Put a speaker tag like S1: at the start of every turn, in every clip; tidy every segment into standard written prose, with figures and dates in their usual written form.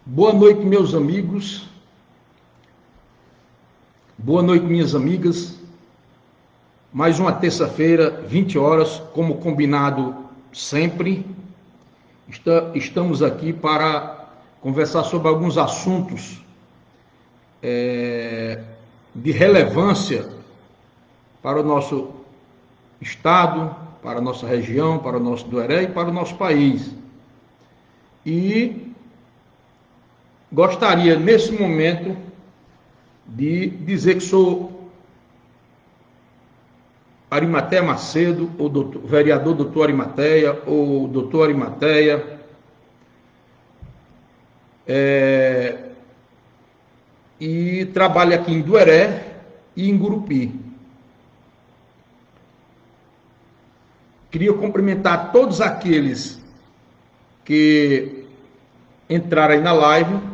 S1: Boa noite, meus amigos. Boa noite, minhas amigas. Mais uma terça-feira, 20 horas, como combinado sempre. Estamos aqui para conversar sobre alguns assuntos de relevância para o nosso estado, para a nossa região, para o nosso Dueré e para o nosso país. E gostaria, nesse momento, de dizer que sou Arimateia Macedo, ou vereador doutor Arimateia, ou doutor Arimateia, e trabalho aqui em Dueré e em Gurupi. Queria cumprimentar todos aqueles que entraram aí na live.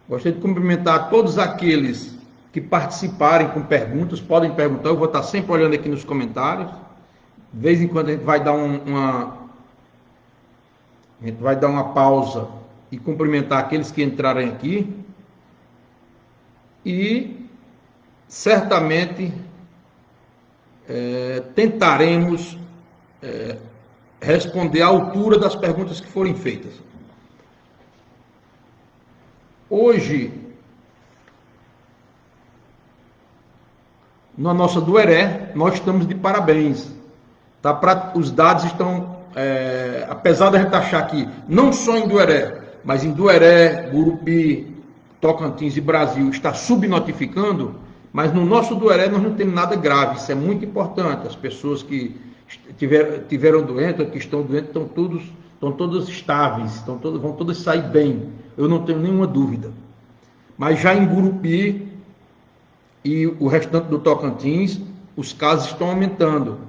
S1: Gostaria de cumprimentar todos aqueles que participarem com perguntas. Podem perguntar, eu vou estar sempre olhando aqui nos comentários. De vez em quando a gente vai dar uma pausa e cumprimentar aqueles que entrarem aqui. E certamente tentaremos responder à altura das perguntas que forem feitas. Hoje, na nossa Dueré, nós estamos de parabéns. Tá? Os dados estão, apesar de a gente achar que não só em Dueré, mas em Dueré, Gurupi, Tocantins e Brasil está subnotificando, mas no nosso Dueré nós não temos nada grave. Isso é muito importante. As pessoas que tiveram doença, que estão doentes, estão todas estáveis, vão todas sair bem. Eu não tenho nenhuma dúvida. Mas já em Gurupi e o restante do Tocantins, os casos estão aumentando.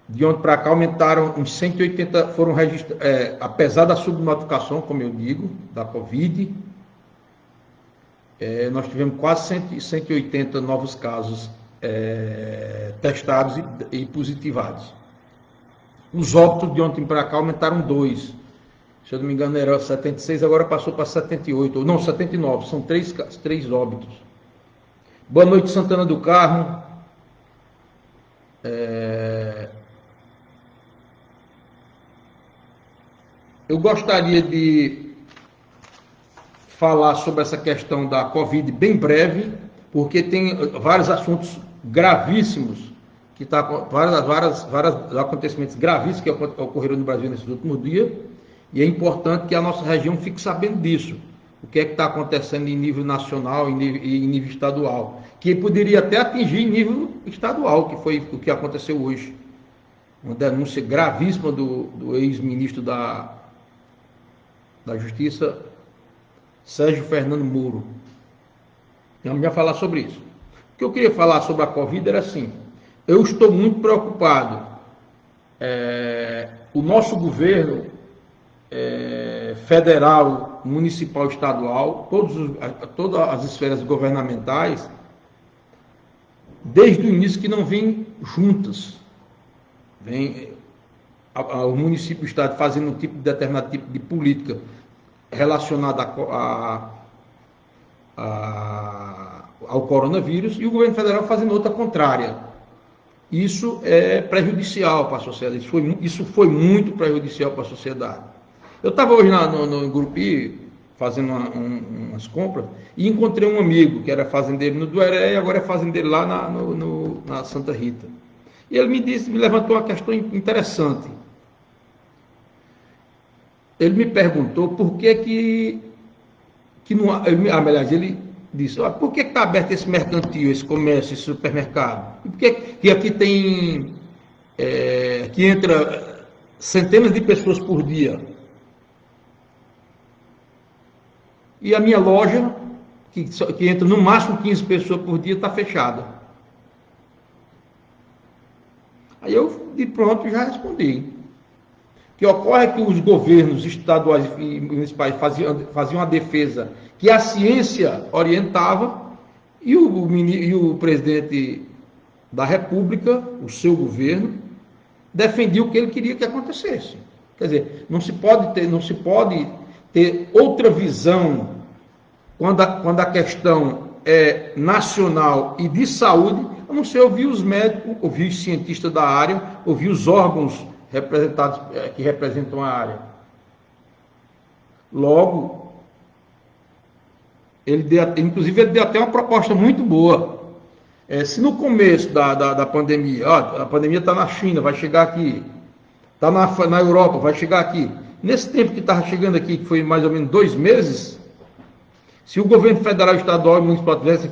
S1: De ontem para cá aumentaram uns 180, foram registrados, apesar da subnotificação, como eu digo, da Covid, nós tivemos quase 180 novos casos testados e positivados. Os óbitos de ontem para cá aumentaram 2. Se eu não me engano era 76, agora passou para 78. Não, 79. São 3 óbitos. Boa noite, Santana do Carmo. Eu gostaria de falar sobre essa questão da Covid bem breve, porque tem vários assuntos gravíssimos, vários acontecimentos gravíssimos que ocorreram no Brasil nesses últimos dias, e é importante que a nossa região fique sabendo disso, o que é que está acontecendo em nível nacional e em nível estadual, que poderia até atingir nível estadual, que foi o que aconteceu hoje. Uma denúncia gravíssima do ex-ministro da Justiça, Sérgio Fernando Moro. Vamos já falar sobre isso. O que eu queria falar sobre a Covid era assim: eu estou muito preocupado. O nosso governo federal, municipal, estadual, todas as esferas governamentais, desde o início que não vêm juntas. O município e o estado fazendo determinado tipo de política relacionada ao coronavírus, e o governo federal fazendo outra contrária. Isso é prejudicial para a sociedade. Isso foi muito prejudicial para a sociedade. Eu estava hoje no Gurupi fazendo umas compras e encontrei um amigo que era fazendeiro no Dueré e agora é fazendeiro lá na Santa Rita. E ele me levantou uma questão interessante. Ele me perguntou por que não... Aliás, ele disse: por que está aberto esse mercantil, esse comércio, esse supermercado? E por que aqui tem... que entra centenas de pessoas por dia? E a minha loja, que entra no máximo 15 pessoas por dia, está fechada. Aí eu, de pronto, já respondi. O que ocorre é que os governos estaduais e municipais faziam a defesa que a ciência orientava, e o presidente da República, o seu governo, defendia o que ele queria que acontecesse. Quer dizer, não se pode ter outra visão quando a questão é nacional e de saúde, a não ser ouvir os médicos, ouvir os cientistas da área, ouvir os órgãos representados, que representam a área. Logo, inclusive ele deu até uma proposta muito boa. Se no começo da pandemia, a pandemia está na China, vai chegar aqui, está na Europa, vai chegar aqui. Nesse tempo que estava chegando aqui, que foi mais ou menos 2 meses, se o governo federal, estadual e municipal tivesse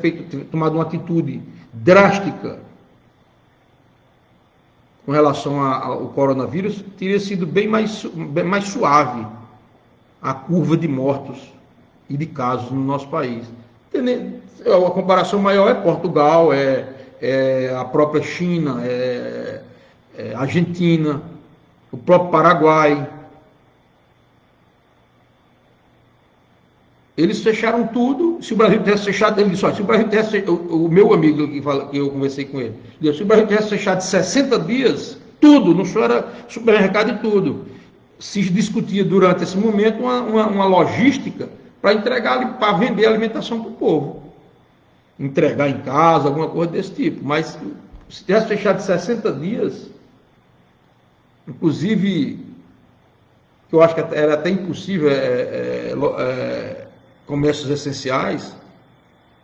S1: tomado uma atitude drástica com relação ao coronavírus, teria sido bem mais suave a curva de mortos e de casos no nosso país. A comparação maior é Portugal, é a própria China, é a Argentina, o próprio Paraguai. Eles fecharam tudo. Se o Brasil tivesse fechado, ele disse, se o Brasil tivesse, o meu amigo que eu conversei com ele, disse, se o Brasil tivesse fechado 60 dias, tudo, não só era supermercado e tudo, se discutia durante esse momento uma logística para entregar, para vender alimentação para o povo. Entregar em casa, alguma coisa desse tipo. Mas se tivesse fechado 60 dias, inclusive, que eu acho que era até impossível, comércios essenciais,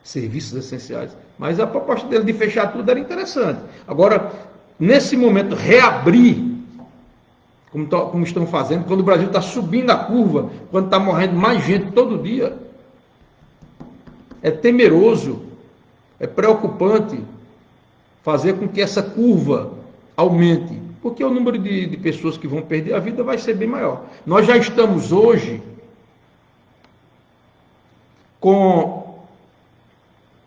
S1: serviços essenciais, mas a proposta dele de fechar tudo era interessante. Agora, nesse momento, reabrir, como estão fazendo, quando o Brasil está subindo a curva, quando está morrendo mais gente todo dia, é temeroso, é preocupante fazer com que essa curva aumente, porque o número de pessoas que vão perder a vida vai ser bem maior. Nós já estamos hoje com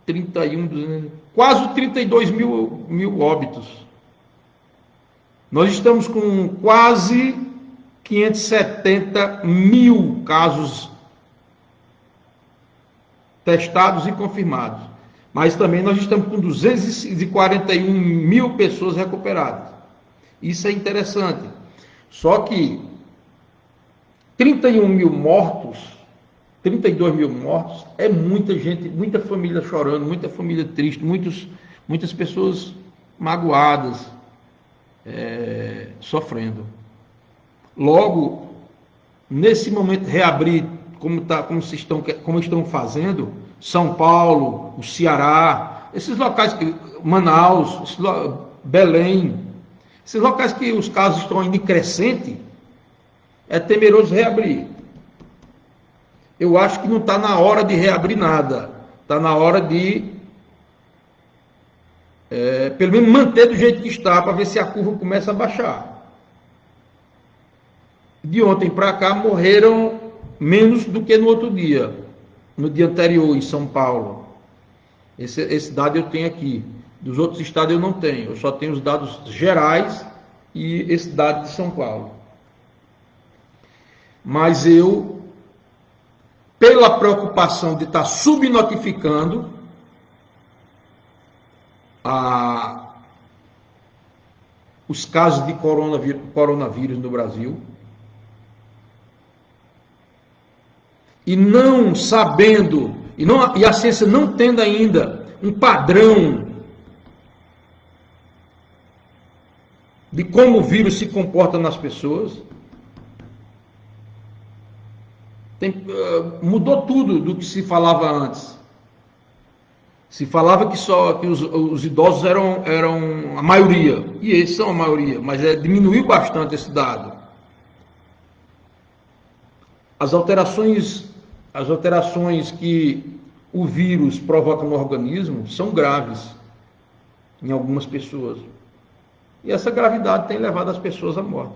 S1: 31, quase 32 mil óbitos. Nós estamos com quase 570 mil casos testados e confirmados. Mas também nós estamos com 241 mil pessoas recuperadas. Isso é interessante. Só que 31 mil mortos, 32 mil mortos, é muita gente, muita família chorando, muita família triste, muitas pessoas magoadas, sofrendo. Logo, nesse momento, reabrir, como estão fazendo, São Paulo, o Ceará, esses locais, Manaus, Belém, esses locais que os casos estão indo em crescente, é temeroso reabrir. Eu acho que não está na hora de reabrir nada. Está na hora de, pelo menos, manter do jeito que está, para ver se a curva começa a baixar. De ontem para cá, morreram menos do que no outro dia, no dia anterior, em São Paulo. Esse dado eu tenho aqui. Dos outros estados eu não tenho. Eu só tenho os dados gerais e esse dado de São Paulo. Mas eu, pela preocupação de estar subnotificando os casos de coronavírus no Brasil, e não sabendo, e a ciência não tendo ainda um padrão de como o vírus se comporta nas pessoas, mudou tudo do que se falava antes. Se falava que os idosos eram a maioria, e eles são a maioria, mas diminuiu bastante esse dado. As alterações que o vírus provoca no organismo são graves em algumas pessoas. E essa gravidade tem levado as pessoas à morte.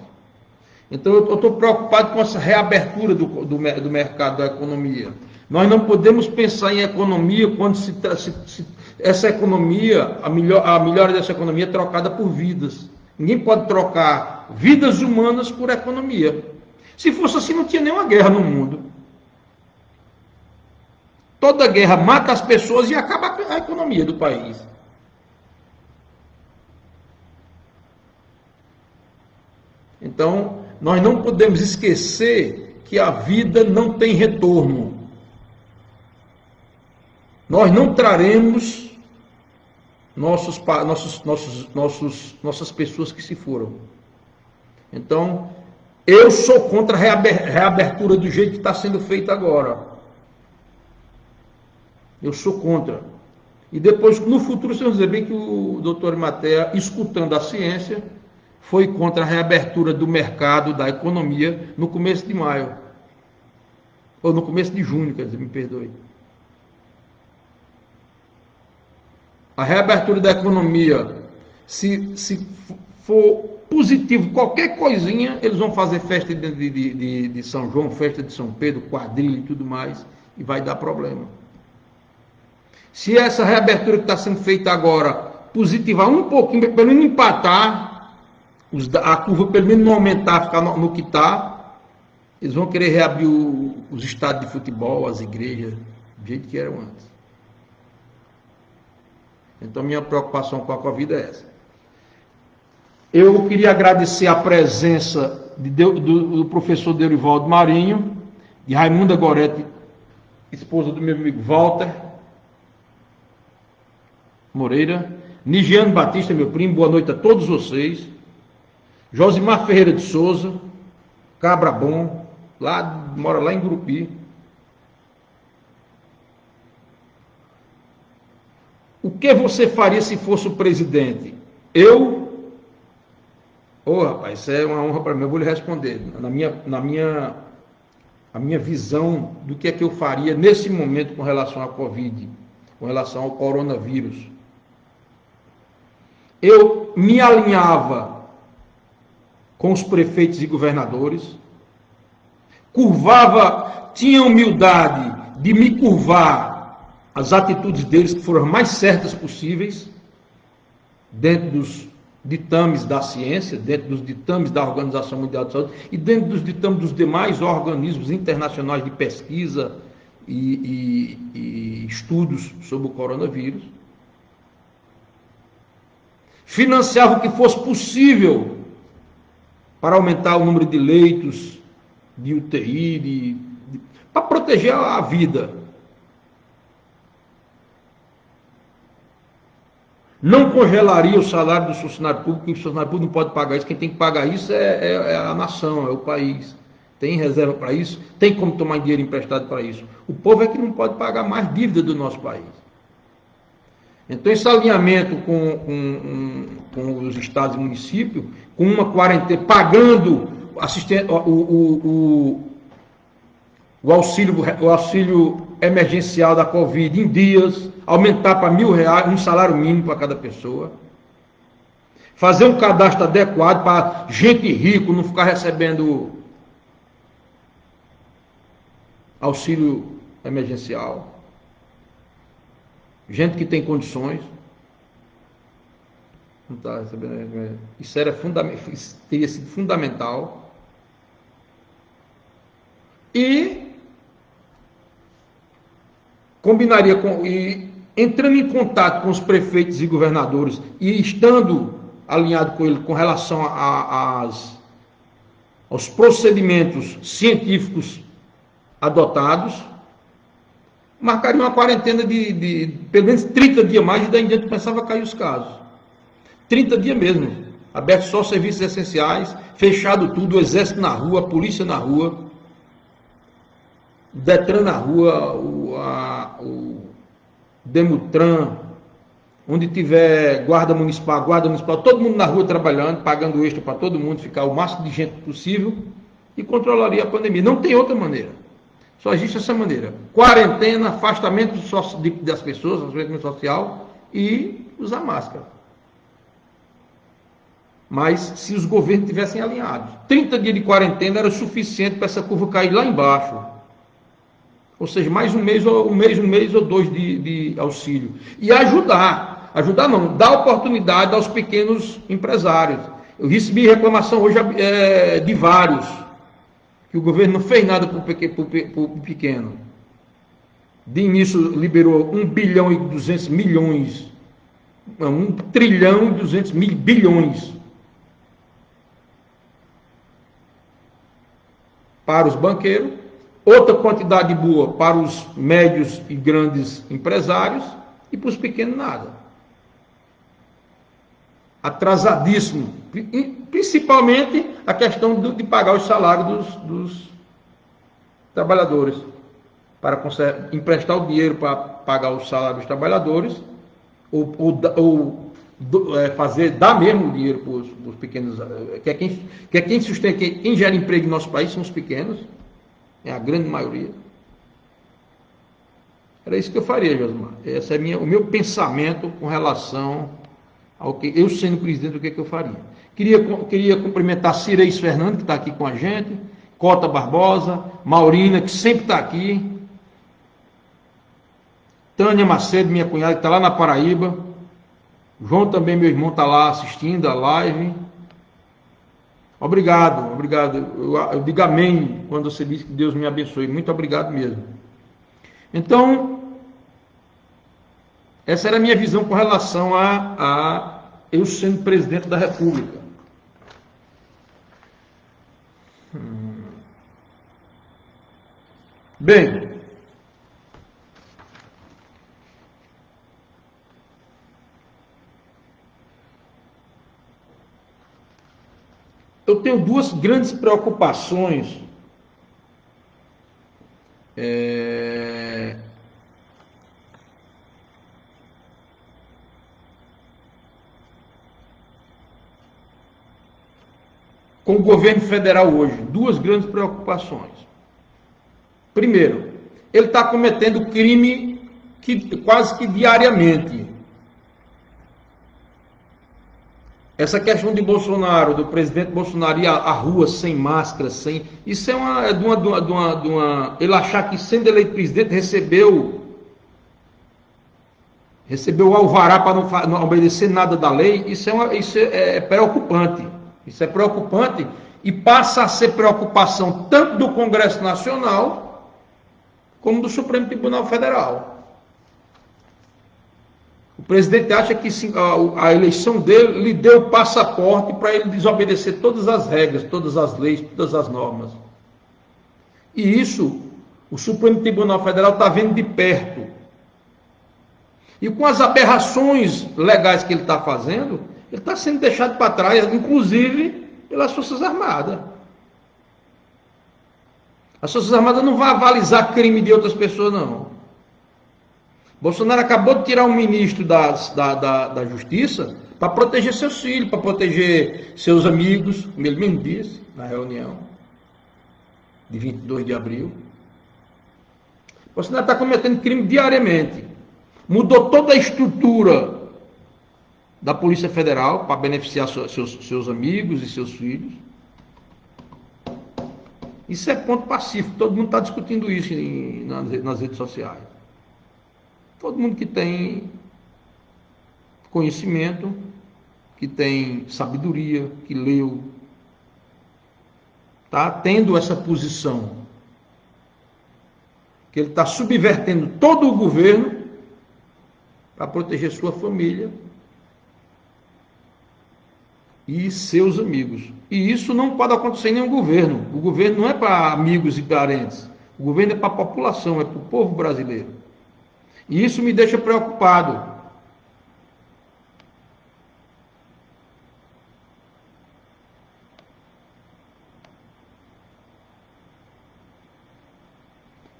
S1: Então eu estou preocupado com essa reabertura do mercado, da economia. Nós não podemos pensar em economia quando essa economia, a melhora dessa economia é trocada por vidas. Ninguém pode trocar vidas humanas por economia. Se fosse assim, não tinha nenhuma guerra no mundo. Toda guerra mata as pessoas e acaba a economia do país. Então, nós não podemos esquecer que a vida não tem retorno. Nós não traremos nossas pessoas que se foram. Então, eu sou contra a reabertura do jeito que está sendo feita agora. Eu sou contra. E depois, no futuro, vocês vão dizer bem que o doutor Matéia, escutando a ciência, foi contra a reabertura do mercado, da economia, no começo de maio. Ou no começo de junho, quer dizer, me perdoe. A reabertura da economia, se for positivo, qualquer coisinha, eles vão fazer festa de São João, festa de São Pedro, quadrilha e tudo mais, e vai dar problema. Se essa reabertura que está sendo feita agora positivar um pouquinho, pelo menos empatar, a curva pelo menos não aumentar, ficar no que está, eles vão querer reabrir os estádios de futebol, as igrejas, do jeito que eram antes. Então, minha preocupação com a Covid é essa. Eu queria agradecer a presença do professor Deurivaldo Marinho, de Raimunda Goretti, esposa do meu amigo Walter Moreira, Nigiano Batista, meu primo, boa noite a todos vocês, Josimar Ferreira de Souza, Cabra Bom, mora lá em Gurupi. O que você faria se fosse o presidente? Rapaz, isso é uma honra para mim, eu vou lhe responder. A minha visão do que é que eu faria nesse momento com relação à Covid, com relação ao coronavírus. Eu me alinhava com os prefeitos e governadores, tinha humildade de me curvar as atitudes deles, que foram as mais certas possíveis, dentro dos ditames da ciência, dentro dos ditames da Organização Mundial de Saúde e dentro dos ditames dos demais organismos internacionais de pesquisa e estudos sobre o coronavírus. Financiava o que fosse possível para aumentar o número de leitos de UTI, para proteger a vida. Não congelaria o salário do funcionário público, porque o funcionário público não pode pagar isso. Quem tem que pagar isso é a nação, é o país. Tem reserva para isso, tem como tomar dinheiro emprestado para isso. O povo é que não pode pagar mais dívida do nosso país. Então, esse alinhamento com os estados e municípios, com uma quarentena, pagando o auxílio emergencial da Covid em dias, aumentar para R$1.000, um salário mínimo para cada pessoa, fazer um cadastro adequado para gente rica não ficar recebendo auxílio emergencial, gente que tem condições não está recebendo. Isso teria sido fundamental. E combinaria entrando em contato com os prefeitos e governadores e estando alinhado com ele com relação aos procedimentos científicos adotados, marcaria uma quarentena de pelo menos 30 dias mais, e daí em diante começava a cair os casos. 30 dias mesmo, aberto só serviços essenciais, fechado tudo, o exército na rua, a polícia na rua, o Detran na rua, o Demutran, onde tiver guarda municipal, todo mundo na rua trabalhando, pagando extra para todo mundo, ficar o máximo de gente possível, e controlaria a pandemia. Não tem outra maneira. Só existe essa maneira. Quarentena, afastamento das pessoas, afastamento social e usar máscara. Mas se os governos tivessem alinhados, 30 dias de quarentena era suficiente para essa curva cair lá embaixo. Ou seja, mais um mês ou dois de auxílio. E ajudar não, dar oportunidade aos pequenos empresários. Eu recebi reclamação hoje de vários, que o governo não fez nada para o pequeno. De início liberou 1 bilhão e 200 milhões, 1 trilhão e 200 bilhões para os banqueiros, outra quantidade boa para os médios e grandes empresários e para os pequenos nada. Atrasadíssimo, principalmente a questão de pagar os salários dos trabalhadores, para emprestar o dinheiro para pagar o salário dos trabalhadores, ou dar mesmo o dinheiro para os pequenos, que é quem sustenta, quem gera emprego no nosso país são os pequenos, é a grande maioria. Era isso que eu faria, Josmar. Esse é o meu pensamento com relação ao que eu, sendo presidente, o que eu faria. Queria cumprimentar Cireis Fernandes, que está aqui com a gente, Cota Barbosa, Maurina, que sempre está aqui, Tânia Macedo, minha cunhada, que está lá na Paraíba, João também, meu irmão, está lá assistindo a live. Obrigado, obrigado. Eu digo amém quando você diz que Deus me abençoe. Muito obrigado mesmo. Então, essa era a minha visão com relação a eu sendo presidente da República. Bem, eu tenho duas grandes preocupações com o governo federal hoje. Duas grandes preocupações. Primeiro, ele está cometendo crime quase que diariamente. Essa questão de Bolsonaro, do presidente Bolsonaro ir à rua sem máscara, isso é de uma... Ele achar que, sendo eleito presidente, recebeu o alvará para não obedecer nada da lei. Isso é preocupante. Isso é preocupante e passa a ser preocupação tanto do Congresso Nacional como do Supremo Tribunal Federal. O presidente acha que a eleição dele lhe deu o passaporte para ele desobedecer todas as regras, todas as leis, todas as normas. E isso o Supremo Tribunal Federal está vendo de perto. E com as aberrações legais que ele está fazendo, ele está sendo deixado para trás, inclusive pelas Forças Armadas. As Forças Armadas não vão avalizar crime de outras pessoas, não. Bolsonaro acabou de tirar um ministro da Justiça para proteger seus filhos, para proteger seus amigos, como ele mesmo disse, na reunião de 22 de abril. Bolsonaro está cometendo crime diariamente. Mudou toda a estrutura da Polícia Federal para beneficiar seus amigos e seus filhos. Isso é ponto pacífico, todo mundo está discutindo isso nas redes sociais. Todo mundo que tem conhecimento, que tem sabedoria, que leu, está tendo essa posição. Que ele está subvertendo todo o governo para proteger sua família e seus amigos. E isso não pode acontecer em nenhum governo. O governo não é para amigos e parentes. O governo é para a população, é para o povo brasileiro. E isso me deixa preocupado.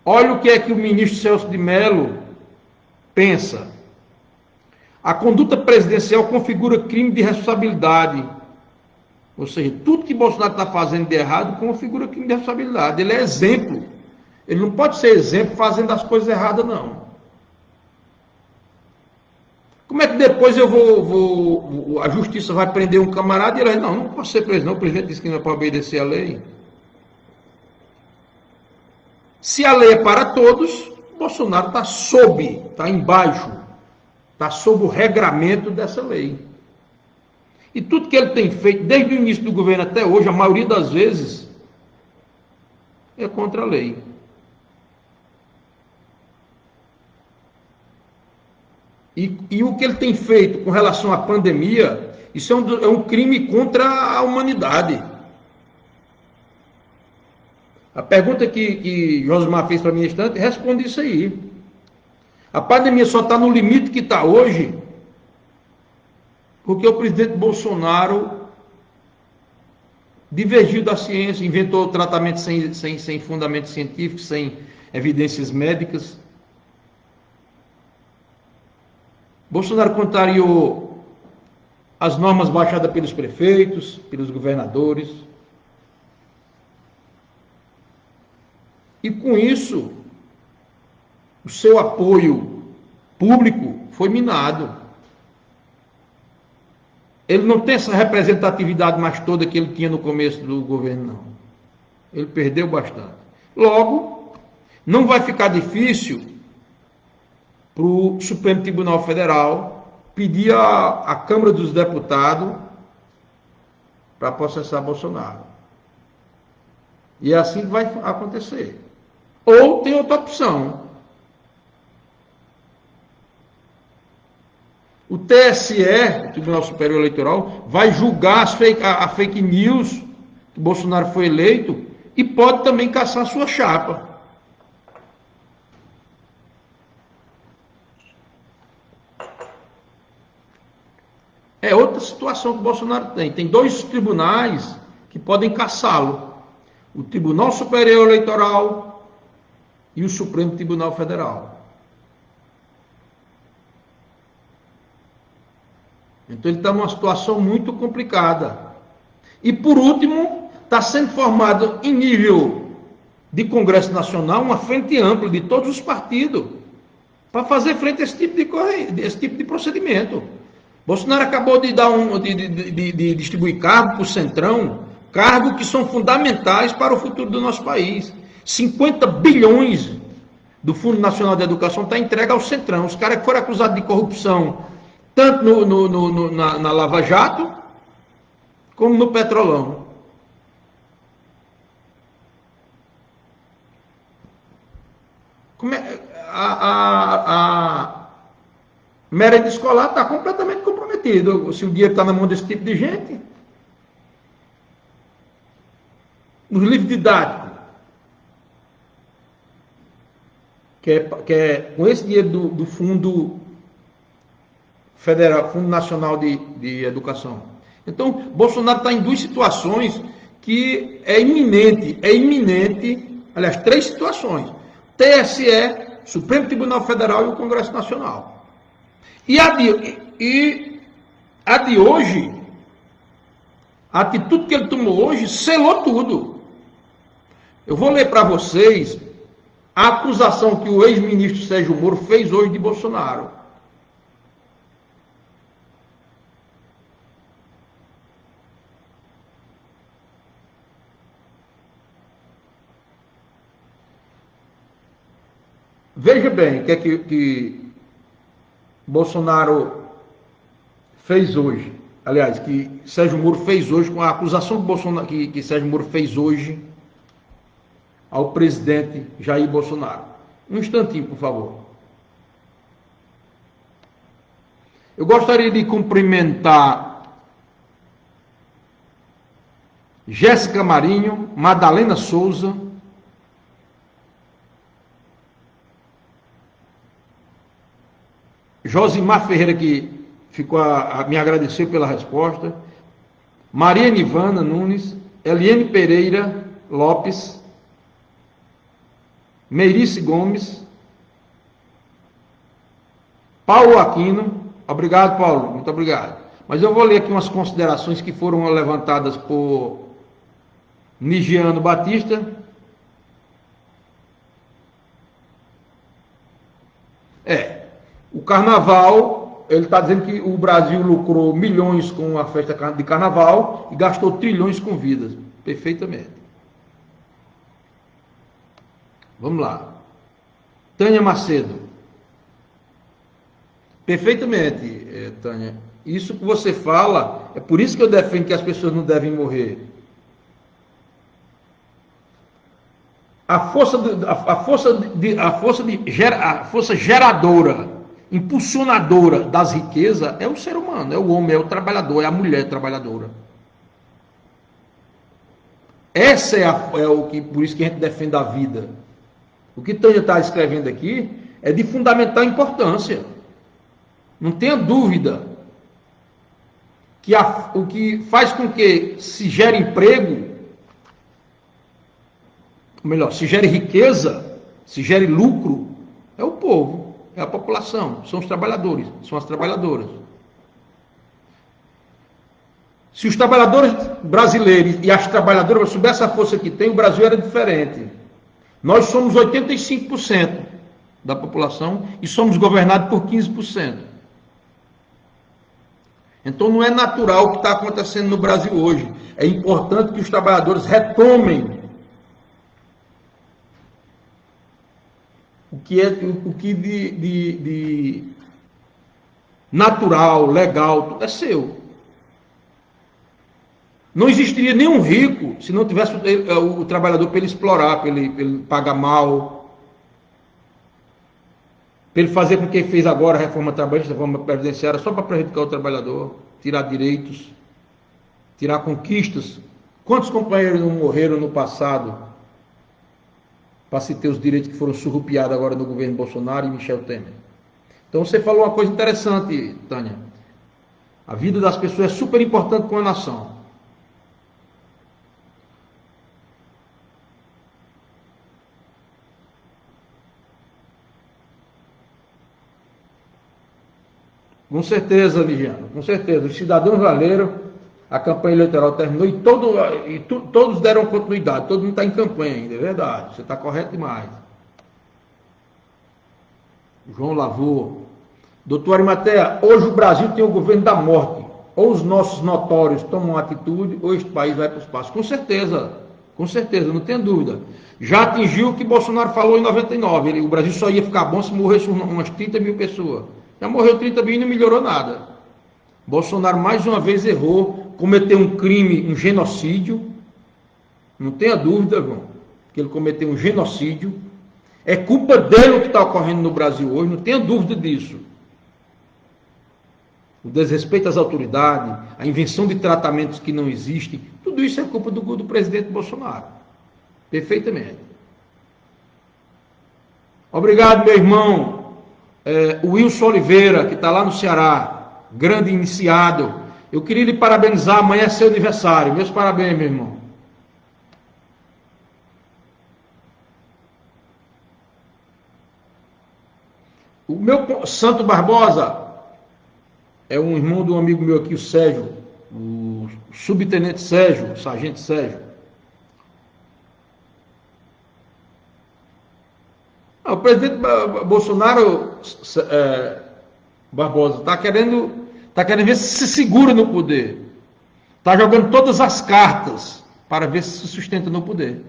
S1: Olha o que é que o ministro Celso de Mello pensa. A conduta presidencial configura crime de responsabilidade. Ou seja, tudo que Bolsonaro está fazendo de errado configura crime de responsabilidade. Ele é exemplo. Ele não pode ser exemplo fazendo as coisas erradas, não. Como é que depois a justiça vai prender um camarada e ele vai, não posso ser preso, não. O presidente disse que não é para obedecer a lei. Se a lei é para todos, Bolsonaro está embaixo, está sob o regramento dessa lei. E tudo que ele tem feito, desde o início do governo até hoje, a maioria das vezes, é contra a lei. E o que ele tem feito com relação à pandemia, isso é um crime contra a humanidade. A pergunta que Josimar fez para mim instante responde isso aí. A pandemia só está no limite que está hoje porque o presidente Bolsonaro divergiu da ciência, inventou tratamento sem fundamento científico, sem evidências médicas. Bolsonaro contrariou as normas baixadas pelos prefeitos, pelos governadores. E com isso, o seu apoio público foi minado. Ele não tem essa representatividade mais toda que ele tinha no começo do governo, não. Ele perdeu bastante. Logo, não vai ficar difícil para o Supremo Tribunal Federal pedir à Câmara dos Deputados para processar Bolsonaro. E é assim que vai acontecer. Ou tem outra opção. O TSE, o Tribunal Superior Eleitoral, vai julgar a fake news que Bolsonaro foi eleito e pode também caçar sua chapa. É outra situação que o Bolsonaro tem. Tem dois tribunais que podem caçá-lo. O Tribunal Superior Eleitoral e o Supremo Tribunal Federal. Então ele está numa situação muito complicada. E por último, está sendo formado em nível de Congresso Nacional uma frente ampla de todos os partidos para fazer frente a esse tipo de procedimento. Bolsonaro acabou de dar de distribuir cargo para o Centrão, cargos que são fundamentais para o futuro do nosso país. 50 bilhões do Fundo Nacional de Educação está entregue ao Centrão. Os caras que foram acusados de corrupção tanto na Lava Jato, como no Petrolão. Como é, a merenda escolar está completamente comprometida. Se o dinheiro está na mão desse tipo de gente. Os livros didáticos. Que é com esse dinheiro do Fundo Federal, Fundo Nacional de Educação. Então, Bolsonaro está em duas situações que é iminente, aliás, três situações. TSE, Supremo Tribunal Federal e o Congresso Nacional. E a de hoje, a atitude que ele tomou hoje, selou tudo. Eu vou ler para vocês a acusação que o ex-ministro Sérgio Moro fez hoje de Bolsonaro. Veja bem o que é que Bolsonaro fez hoje. Aliás, que Sérgio Moro fez hoje, com a acusação que Sérgio Moro fez hoje ao presidente Jair Bolsonaro. Um instantinho, por favor. Eu gostaria de cumprimentar Jéssica Marinho, Madalena Souza, Josimar Ferreira, que me agradeceu pela resposta, Maria Nivana Nunes, Eliane Pereira Lopes, Meirice Gomes, Paulo Aquino. Obrigado, Paulo, muito obrigado. Mas eu vou ler aqui umas considerações que foram levantadas por Nigiano Batista. O carnaval, ele está dizendo que o Brasil lucrou milhões com a festa de carnaval e gastou trilhões com vidas. Perfeitamente. Vamos lá. Tânia Macedo. Perfeitamente, Tânia. Isso que você fala, é por isso que eu defendo que as pessoas não devem morrer. A força geradora, impulsionadora das riquezas é o ser humano, é o homem, é o trabalhador, é a mulher trabalhadora. Essa é o que, por isso que a gente defende a vida. O que Tânia está escrevendo aqui é de fundamental importância. Não tenha dúvida que o que faz com que se gere emprego, ou melhor, se gere riqueza, se gere lucro, é o povo, é a população, são os trabalhadores, são as trabalhadoras. Se os trabalhadores brasileiros e as trabalhadoras soubessem a força que tem, o Brasil era diferente. Nós somos 85% da população e somos governados por 15%. Então não é natural o que está acontecendo no Brasil hoje. É importante que os trabalhadores retomem o que de natural, legal, tudo é seu. Não existiria nenhum rico se não tivesse o trabalhador para ele explorar, para ele pagar mal, para ele fazer com que ele fez agora a reforma trabalhista, a reforma previdenciária, só para prejudicar o trabalhador, tirar direitos, tirar conquistas. Quantos companheiros não morreram no passado para se ter os direitos que foram surrupiados agora no governo Bolsonaro e Michel Temer? Então você falou uma coisa interessante, Tânia. A vida das pessoas é super importante com a nação. Com certeza, Ligiano, com certeza. Os cidadãos valeram, a campanha eleitoral terminou e todos deram continuidade. Todo mundo está em campanha ainda, é verdade. Você está correto demais. João Lavor. Doutor Arimatea, hoje o Brasil tem o governo da morte. Ou os nossos notórios tomam atitude, ou este país vai para o espaço. Com certeza, não tenha dúvida. Já atingiu o que Bolsonaro falou em 99. O Brasil só ia ficar bom se morresse umas 30 mil pessoas. Já morreu 30 mil e não melhorou nada. Bolsonaro mais uma vez errou, cometeu um crime, um genocídio. Não tenha dúvida, João, que ele cometeu um genocídio. É culpa dele o que está ocorrendo no Brasil hoje, não tenha dúvida disso. O desrespeito às autoridades, a invenção de tratamentos que não existem, tudo isso é culpa do presidente Bolsonaro. Perfeitamente. Obrigado, meu irmão. O Wilson Oliveira, que está lá no Ceará, grande iniciado. Eu queria lhe parabenizar, amanhã é seu aniversário. Meus parabéns, meu irmão. O meu Santo Barbosa é um irmão de um amigo meu aqui, o Sérgio, o subtenente Sérgio, o sargento Sérgio. O presidente Bolsonaro, Barbosa, está querendo ver se se segura no poder. Está jogando todas as cartas para ver se se sustenta no poder.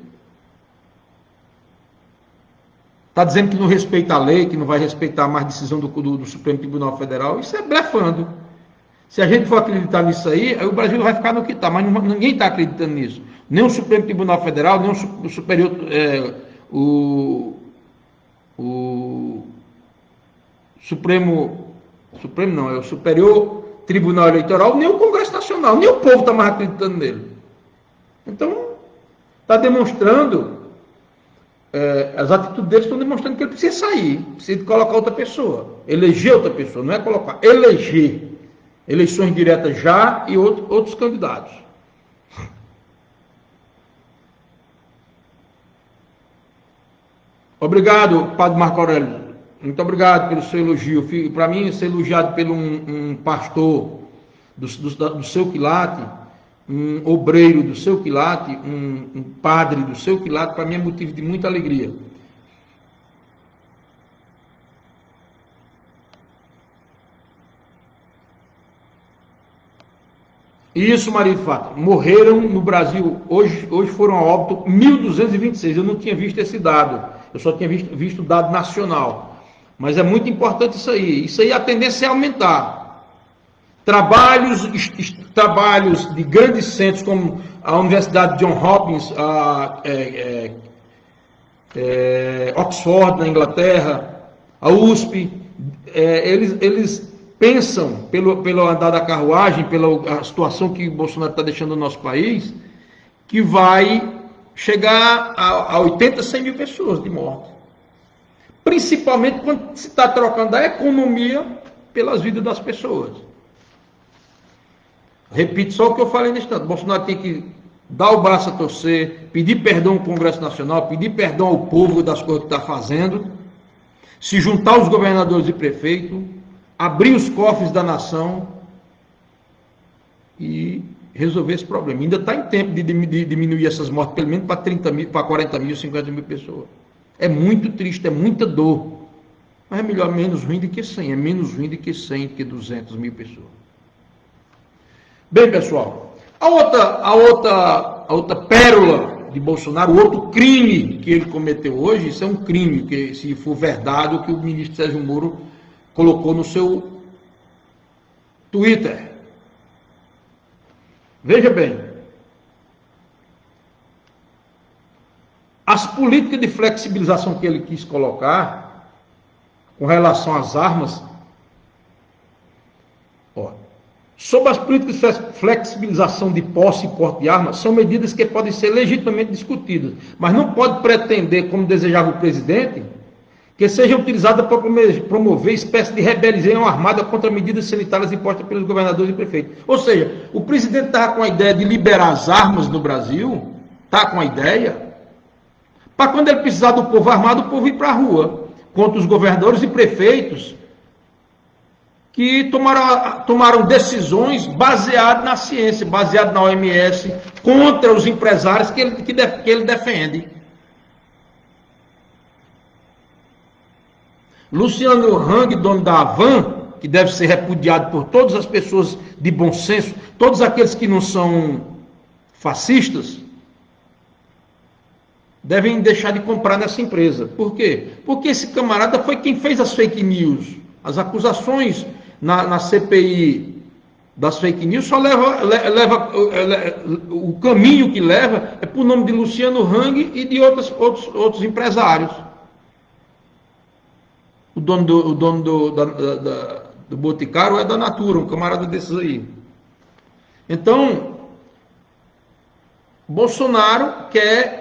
S1: Está dizendo que não respeita a lei, que não vai respeitar mais a decisão do Supremo Tribunal Federal. Isso é blefando. Se a gente for acreditar nisso aí o Brasil vai ficar no que está. Mas ninguém está acreditando nisso. Nem o Supremo Tribunal Federal, nem o Superior... o Superior Tribunal Eleitoral, nem o Congresso Nacional, nem o povo está mais acreditando nele. Então, está demonstrando, as atitudes deles estão demonstrando que ele precisa sair, precisa de colocar outra pessoa, eleger outra pessoa, não é colocar, eleger, eleições diretas já e outros candidatos. Obrigado, Padre Marco Aurélio. Muito obrigado pelo seu elogio. Para mim, ser elogiado por um pastor do seu quilate, um obreiro do seu quilate, um padre do seu quilate, para mim é motivo de muita alegria. Isso, Maria de Fato. Morreram no Brasil, hoje foram a óbito 1.226. Eu não tinha visto esse dado. Eu só tinha visto o dado nacional. Mas é muito importante isso aí. Isso aí a tendência é aumentar. Trabalhos de grandes centros, como a Universidade John Hopkins, Oxford, na Inglaterra, a USP, eles pensam, pelo andar da carruagem, pela situação que o Bolsonaro está deixando no nosso país, que vai chegar a 80, 100 mil pessoas de morte. Principalmente quando se está trocando a economia pelas vidas das pessoas. Repito só o que eu falei nesse instante. Bolsonaro tem que dar o braço a torcer, pedir perdão ao Congresso Nacional, pedir perdão ao povo das coisas que está fazendo, se juntar aos governadores e prefeitos, abrir os cofres da nação e resolver esse problema. Ainda está em tempo de diminuir essas mortes, pelo menos para 30 mil, para 40 mil, 50 mil pessoas. É muito triste, é muita dor. Mas é melhor, menos ruim do que 100. É menos ruim do que 100, do que 200 mil pessoas. Bem, pessoal, a outra pérola de Bolsonaro, o outro crime que ele cometeu hoje, isso é um crime, que se for verdade o que o ministro Sérgio Moro colocou no seu Twitter. Veja bem, as políticas de flexibilização que ele quis colocar com relação às armas, sobre as políticas de flexibilização de posse e porte de armas, são medidas que podem ser legitimamente discutidas, mas não pode pretender, como desejava o presidente, que sejam utilizadas para promover espécie de rebelião armada contra medidas sanitárias impostas pelos governadores e prefeitos. Ou seja, o presidente estava com a ideia de liberar as armas no Brasil, está com a ideia, para quando ele precisar do povo armado, o povo ir para a rua, contra os governadores e prefeitos, que tomaram decisões baseadas na ciência, baseadas na OMS, contra os empresários que ele defende. Luciano Hang, dono da Havan, que deve ser repudiado por todas as pessoas de bom senso, todos aqueles que não são fascistas, devem deixar de comprar nessa empresa. Por quê? Porque esse camarada foi quem fez as fake news. As acusações na CPI das fake news só o caminho que leva é por nome de Luciano Hang e de outros empresários. O dono do Boticário é da Natura, um camarada desses aí. Então, Bolsonaro quer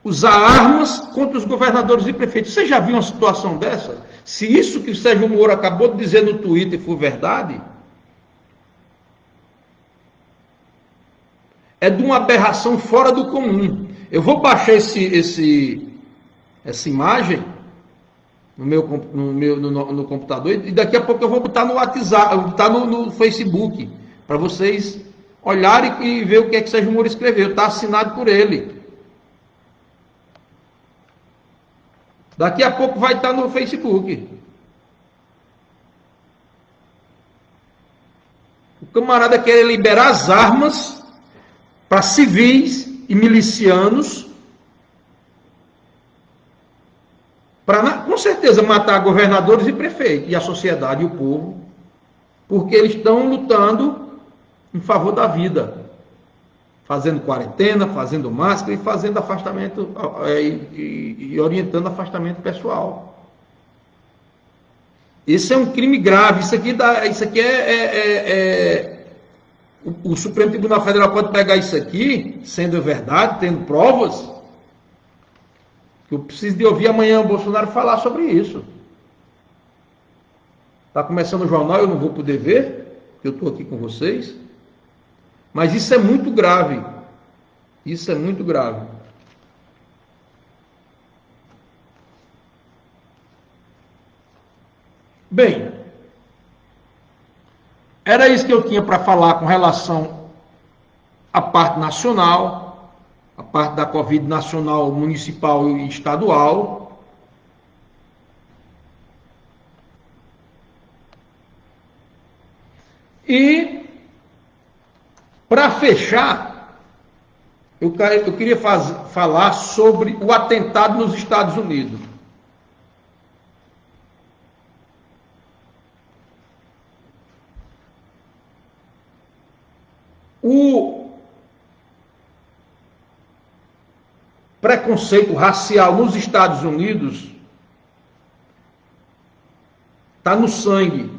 S1: usar armas contra os governadores e prefeitos. Você já viu uma situação dessa? Se isso que o Sérgio Moro acabou de dizer no Twitter for verdade, é de uma aberração fora do comum. Eu vou baixar essa imagem no computador e daqui a pouco eu vou botar no WhatsApp, vou botar no Facebook, para vocês olharem e ver o que é que Sérgio Moro escreveu. Está assinado por ele. Daqui a pouco vai estar no Facebook. O camarada quer liberar as armas para civis e milicianos, para, com certeza, matar governadores e prefeitos, e a sociedade e o povo, porque eles estão lutando em favor da vida, fazendo quarentena, fazendo máscara e fazendo afastamento e orientando afastamento pessoal. Esse é um crime grave. Isso aqui o Supremo Tribunal Federal pode pegar isso aqui, sendo verdade, tendo provas. Eu preciso de ouvir amanhã o Bolsonaro falar sobre isso. Está começando o jornal, eu não vou poder ver, porque eu estou aqui com vocês. Mas isso é muito grave. Isso é muito grave. Bem, era isso que eu tinha para falar com relação à parte nacional, a parte da Covid nacional, municipal e estadual. E, para fechar, eu queria falar sobre o atentado nos Estados Unidos. O preconceito racial nos Estados Unidos está no sangue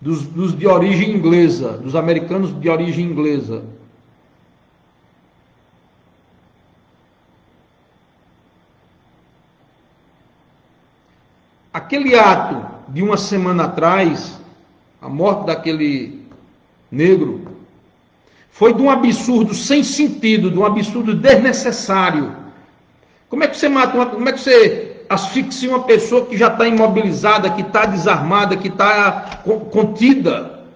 S1: dos de origem inglesa, dos americanos de origem inglesa. aquele ato de uma semana atrás, a morte daquele negro, foi de um absurdo sem sentido, de um absurdo desnecessário. Como é que você mata como é que você asfixia uma pessoa que já está imobilizada, que está desarmada, que está contida?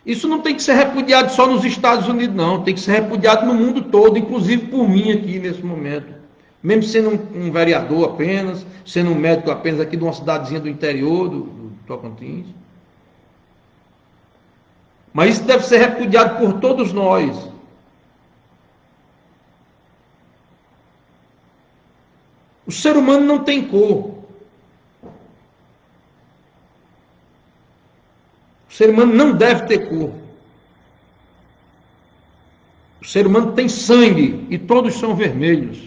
S1: Isso não tem que ser repudiado só nos Estados Unidos, não. Tem que ser repudiado no mundo todo, inclusive por mim aqui nesse momento. Mesmo sendo um vereador apenas, sendo um médico apenas aqui de uma cidadezinha do interior, do Tocantins. Mas isso deve ser repudiado por todos nós. O ser humano não tem cor. O ser humano não deve ter cor. O ser humano tem sangue e todos são vermelhos.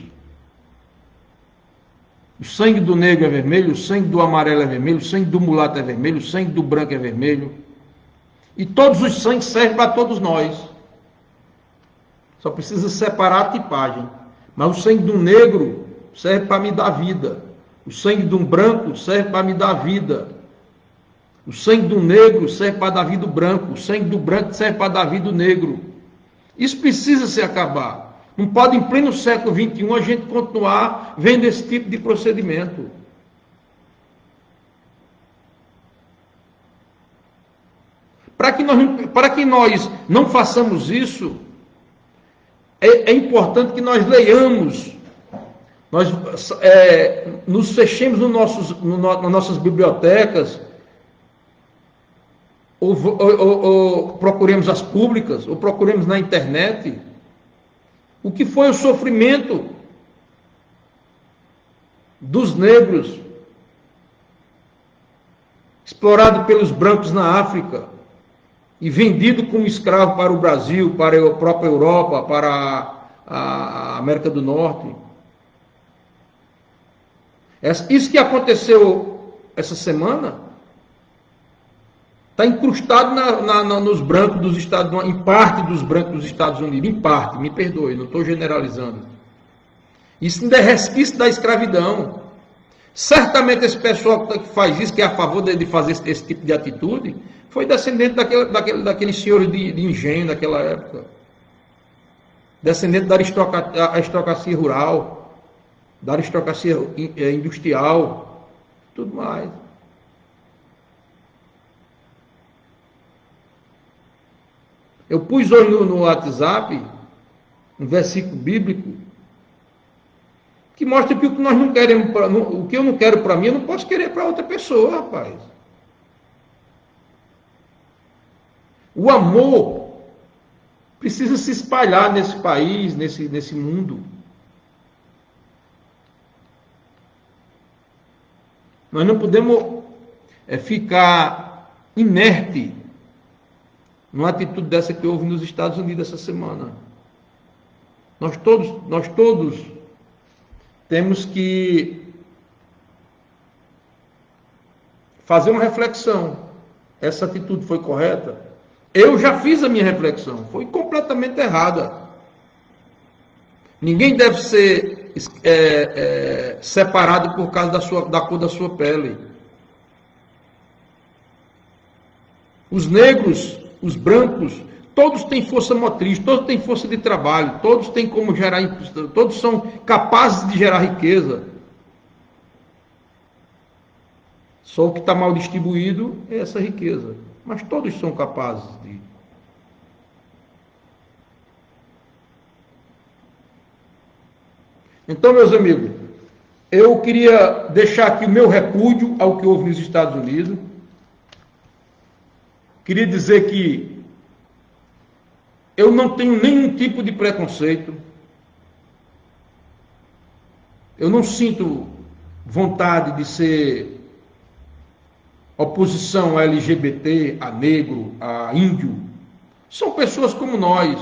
S1: O sangue do negro é vermelho, o sangue do amarelo é vermelho, o sangue do mulato é vermelho, o sangue do branco é vermelho. E todos os sangues servem para todos nós. Só precisa separar a tipagem. Mas o sangue do negro serve para me dar vida. O sangue de um branco serve para me dar vida. O sangue do negro serve para dar vida ao branco. O sangue do branco serve para dar vida ao negro. Isso precisa se acabar. Não pode, em pleno século XXI, a gente continuar vendo esse tipo de procedimento. Para que nós não façamos isso, é importante que nós leiamos, nós nos fechemos nas nossas bibliotecas, ou procuremos as públicas, ou procuremos na internet, o que foi o sofrimento dos negros, explorado pelos brancos na África, e vendido como escravo para o Brasil, para a própria Europa, para a América do Norte. Isso que aconteceu essa semana está incrustado nos brancos dos Estados Unidos, em parte dos brancos dos Estados Unidos, em parte, me perdoe, não estou generalizando. Isso ainda é resquício da escravidão. Certamente esse pessoal que faz isso, que é a favor de fazer esse tipo de atitude, foi descendente daqueles senhores de engenho daquela época. Descendente da aristocracia rural, da aristocracia industrial, tudo mais. Eu pus hoje no WhatsApp um versículo bíblico que mostra que o que nós não queremos, o que eu não quero para mim, eu não posso querer para outra pessoa, rapaz. O amor precisa se espalhar nesse país, nesse mundo. Nós não podemos ficar inerte numa atitude dessa que houve nos Estados Unidos essa semana. Nós todos temos que fazer uma reflexão. Essa atitude foi correta? Eu já fiz a minha reflexão. Foi completamente errada. Ninguém deve ser separado por causa da cor da sua pele. Os negros, os brancos, todos têm força motriz, todos têm força de trabalho, todos têm como gerar, todos são capazes de gerar riqueza. Só o que está mal distribuído é essa riqueza. Mas todos são capazes de. Então, meus amigos, eu queria deixar aqui o meu repúdio ao que houve nos Estados Unidos. Queria dizer que eu não tenho nenhum tipo de preconceito. Eu não sinto vontade de ser oposição a LGBT, a negro, a índio. São pessoas como nós.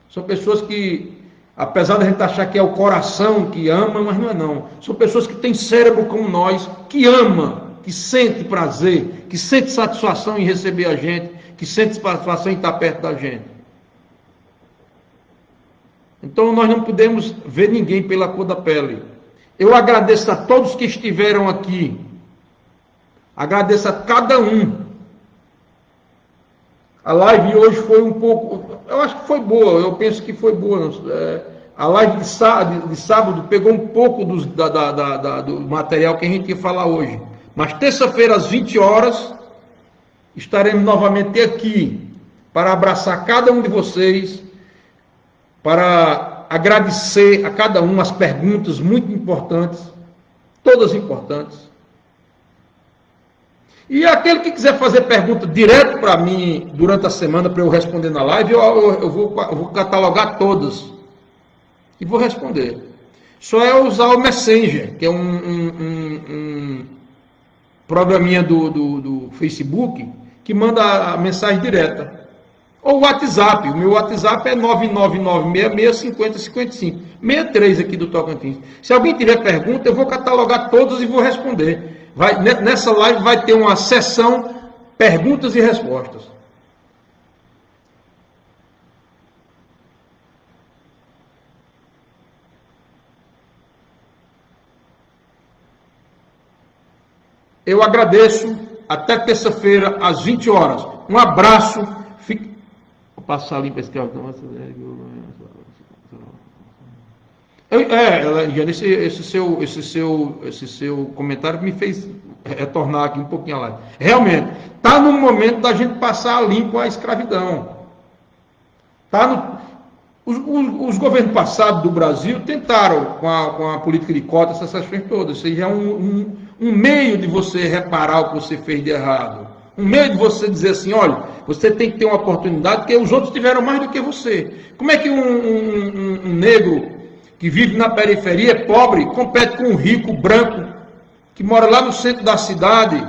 S1: São pessoas que, apesar de a gente achar que é o coração que ama, mas não é não. São pessoas que têm cérebro como nós, que ama, que sente prazer, que sente satisfação em receber a gente, que sente satisfação em estar perto da gente. Então nós não podemos ver ninguém pela cor da pele. Eu agradeço a todos que estiveram aqui. Agradeço a cada um. A live hoje foi um pouco... Eu acho que foi boa, eu penso que foi boa. A live de sábado pegou um pouco do material que a gente ia falar hoje. Mas terça-feira, às 20 horas, estaremos novamente aqui para abraçar cada um de vocês, para agradecer a cada um as perguntas muito importantes, todas importantes. E aquele que quiser fazer pergunta direto para mim durante a semana, para eu responder na live, eu vou catalogar todas e vou responder. Só é usar o Messenger, que é um programinha do Facebook, que manda a mensagem direta. Ou o WhatsApp. O meu WhatsApp é 999665055. 63 aqui do Tocantins. Se alguém tiver pergunta, eu vou catalogar todas e vou responder. Nessa live vai ter uma sessão perguntas e respostas. Eu agradeço. Até terça-feira, às 20 horas. Um abraço. Vou passar ali para esse carro. Esse seu comentário me fez retornar aqui um pouquinho a live. Realmente, está no momento da gente passar a limpo a escravidão. Os governos passados do Brasil tentaram, com a política de cotas, essas questões todas. Isso já é um meio de você reparar o que você fez de errado. Um meio de você dizer assim, olha, você tem que ter uma oportunidade, porque os outros tiveram mais do que você. Como é que um negro que vive na periferia, é pobre, compete com um rico branco, que mora lá no centro da cidade,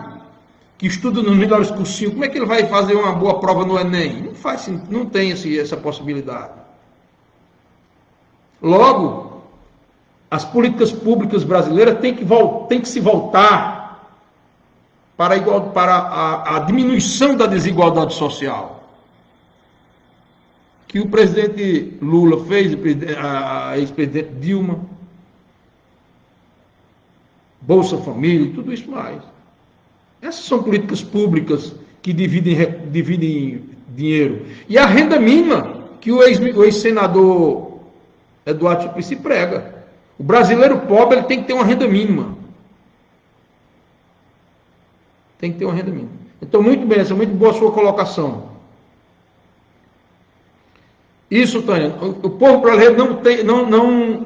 S1: que estuda nos melhores cursinhos? Como é que ele vai fazer uma boa prova no Enem? Não tem essa possibilidade. Logo, as políticas públicas brasileiras têm que se voltar para a diminuição da desigualdade social. Que o presidente Lula fez, a ex-presidente Dilma, Bolsa Família, tudo isso mais. Essas são políticas públicas que dividem dinheiro. E a renda mínima, que o ex-senador Eduardo Suplicy prega. O brasileiro pobre ele tem que ter uma renda mínima. Tem que ter uma renda mínima. Então, muito bem, essa é muito boa a sua colocação. Isso, Tânia, o povo brasileiro não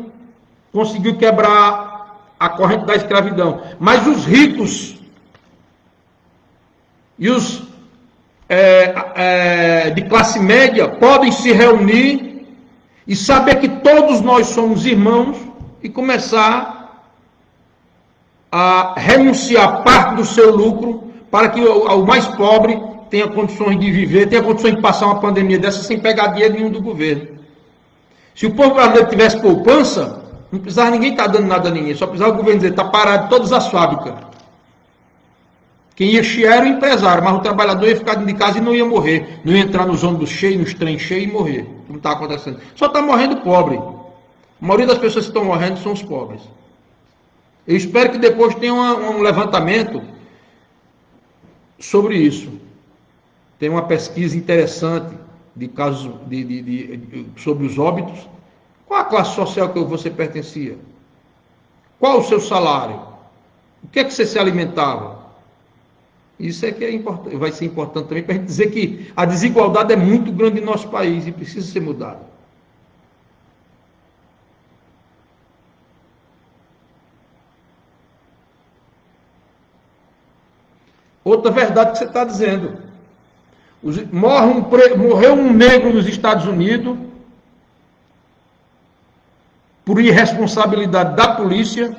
S1: conseguiu quebrar a corrente da escravidão. Mas os ricos e os de classe média podem se reunir e saber que todos nós somos irmãos e começar a renunciar parte do seu lucro para que o mais pobre tenha condições de viver, tenha condições de passar uma pandemia dessa sem pegar dinheiro nenhum do governo. Se o povo brasileiro tivesse poupança, não precisava ninguém estar dando nada a ninguém, só precisava o governo dizer, está parado todas as fábricas. Quem ia chiar era o empresário, mas o trabalhador ia ficar dentro de casa e não ia morrer, não ia entrar nos ônibus cheios, nos trens cheios e morrer, como está acontecendo. Só está morrendo pobre. A maioria das pessoas que estão morrendo são os pobres. Eu espero que depois tenha um levantamento sobre isso. Tem uma pesquisa interessante de casos sobre os óbitos. Qual a classe social que você pertencia? Qual o seu salário? O que é que você se alimentava? Isso é que vai ser importante também para a gente dizer que a desigualdade é muito grande em nosso país e precisa ser mudada. Outra verdade que você está dizendo. Morreu um negro nos Estados Unidos por irresponsabilidade da polícia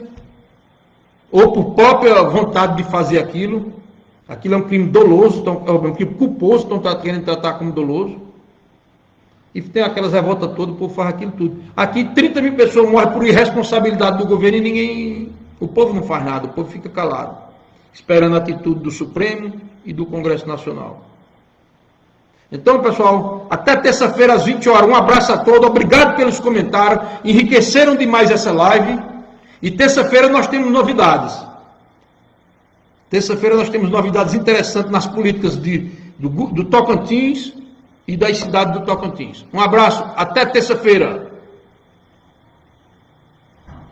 S1: ou por própria vontade de fazer aquilo. Aquilo é um crime doloso, é um crime culposo, estão querendo tratar como doloso. E tem aquelas revoltas todas, o povo faz aquilo tudo. Aqui 30 mil pessoas morrem por irresponsabilidade do governo e o povo não faz nada, o povo fica calado, esperando a atitude do Supremo e do Congresso Nacional. Então, pessoal, até terça-feira às 20 horas. Um abraço a todos, obrigado pelos comentários, enriqueceram demais essa live. E terça-feira nós temos novidades. Terça-feira nós temos novidades interessantes nas políticas do Tocantins e das cidades do Tocantins. Um abraço, até terça-feira.